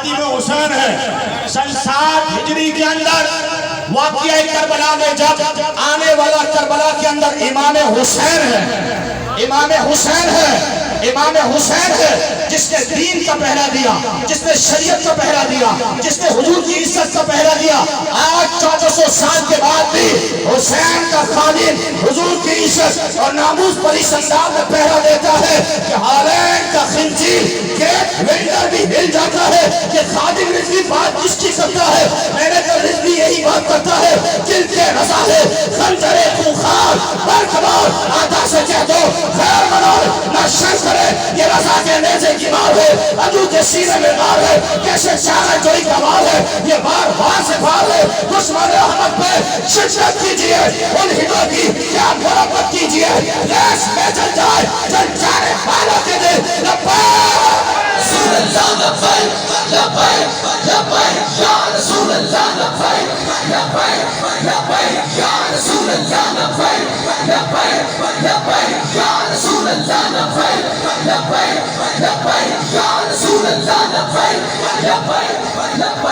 خادم حسین ہے. سن 60 ہجری کے اندر واقعہ کربلا میں جب آنے والا کربلا کے اندر امام حسین ہے، امام حسین ہے، امام حسین ہے جس نے دین کا پہرا دیا، جس نے شریعت کا پہرا دیا، جس نے حضور کی عزت کا پہرا دیا. آج 1400 سال کے بعد بھی حسین کا خادم حضور کی عزت اور ناموس پر اس انداز میں پہرا دیتا ہے کہ حالین کا خنزیر گیٹ وینڈر بھی ہل جاتا ہے کہ خادم رضوی بات کس کی کرتا ہے. میں نے رضوی یہی بات کرتا ہے، دل کے رضا ہے خنجر خونخوار برقرار آدھا سے کہہ دو خیر منار نہ شر کرے، یہ رضا کے نیزے کی مار ہے، عدو کے سینے میں مار ہے، کیسے چاہے جوئی کمال ہے، یہ بار بار سے بار ہے. دشمن احمد پہ شدت کیجئے، ان ہدوں کی کیا مرمت کیجئے، ریس میں چل جائے چل جانے والا کے دے لبیک رسول اللہ لبیک لبیک لبیک یا رسول اللہ لبیک لبیک لبیک یا رسول اللہ لبیک لبیک لبیک یا رسول اللہ لبیک لبیک لبیک یا رسول اللہ لبیک لبیک لبیک